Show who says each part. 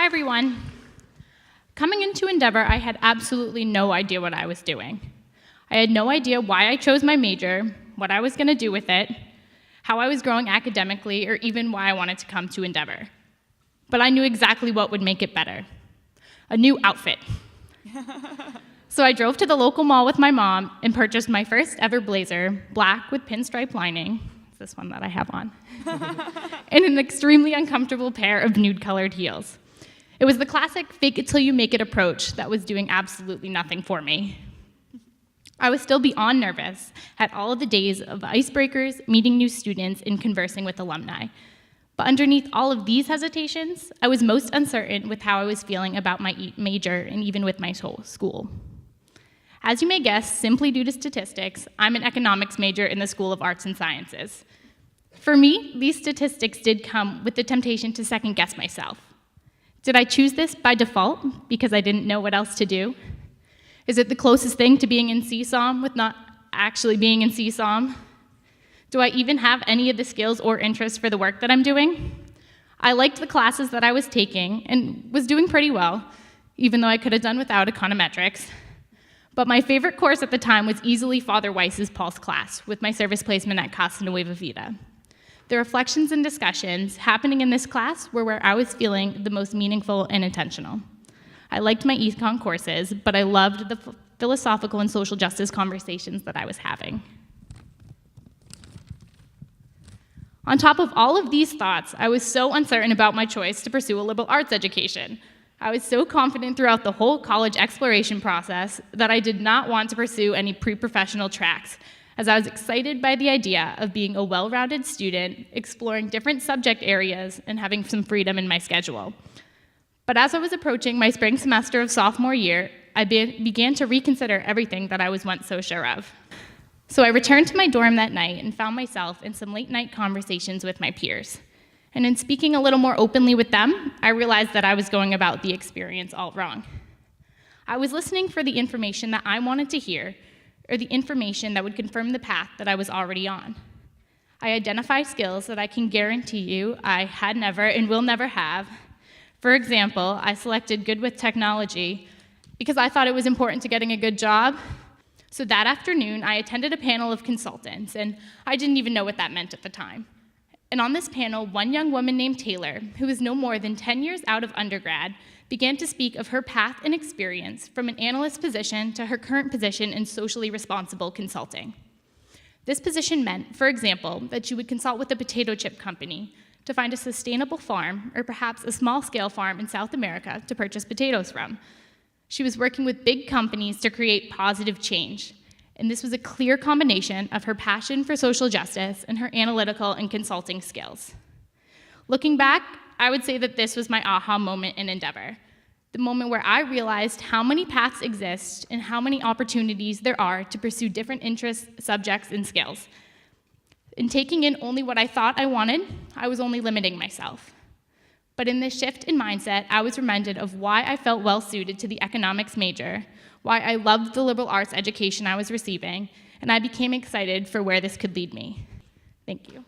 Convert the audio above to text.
Speaker 1: everyone. Coming into Endeavor, I had absolutely no idea what I was doing. I had no idea why I chose my major, what I was going to do with it, how I was growing academically, or even why I wanted to come to Endeavor. But I knew exactly what would make it better: a new outfit. So I drove to the local mall with my mom and purchased my first ever blazer, black with pinstripe lining, it's this one that I have on, and an extremely uncomfortable pair of nude-colored heels. It was the classic fake it till you make it approach that was doing absolutely nothing for me. I was still beyond nervous at all of the days of icebreakers, meeting new students, and conversing with alumni. But underneath all of these hesitations, I was most uncertain with how I was feeling about my major and even with my whole school. As you may guess, simply due to statistics, I'm an economics major in the School of Arts and Sciences. For me, these statistics did come with the temptation to second-guess myself. Did I choose this by default because I didn't know what else to do? Is it the closest thing to being in CSOM with not actually being in CSOM? Do I even have any of the skills or interests for the work that I'm doing? I liked the classes that I was taking and was doing pretty well, even though I could have done without econometrics. But my favorite course at the time was easily Father Weiss's Pulse class with my service placement at Casa Nueva Vida. The reflections and discussions happening in this class were where I was feeling the most meaningful and intentional. I liked my econ courses, but I loved the philosophical and social justice conversations that I was having. On top of all of these thoughts, I was so uncertain about my choice to pursue a liberal arts education. I was so confident throughout the whole college exploration process that I did not want to pursue any pre-professional tracks, as I was excited by the idea of being a well-rounded student, exploring different subject areas, and having some freedom in my schedule. But as I was approaching my spring semester of sophomore year, I began to reconsider everything that I was once so sure of. So I returned to my dorm that night and found myself in some late-night conversations with my peers. And in speaking a little more openly with them, I realized that I was going about the experience all wrong. I was listening for the information that I wanted to hear, or the information that would confirm the path that I was already on. I identified skills that I can guarantee you I had never and will never have. For example, I selected good with technology because I thought it was important to getting a good job. So that afternoon, I attended a panel of consultants, and I didn't even know what that meant at the time. And on this panel, one young woman named Taylor, who was no more than 10 years out of undergrad, began to speak of her path and experience from an analyst position to her current position in socially responsible consulting. This position meant, for example, that she would consult with a potato chip company to find a sustainable farm, or perhaps a small-scale farm in South America to purchase potatoes from. She was working with big companies to create positive change. And this was a clear combination of her passion for social justice and her analytical and consulting skills. Looking back, I would say that this was my aha moment in Endeavor, the moment where I realized how many paths exist and how many opportunities there are to pursue different interests, subjects, and skills. In taking in only what I thought I wanted, I was only limiting myself. But in this shift in mindset, I was reminded of why I felt well-suited to the economics major, why I loved the liberal arts education I was receiving, and I became excited for where this could lead me. Thank you.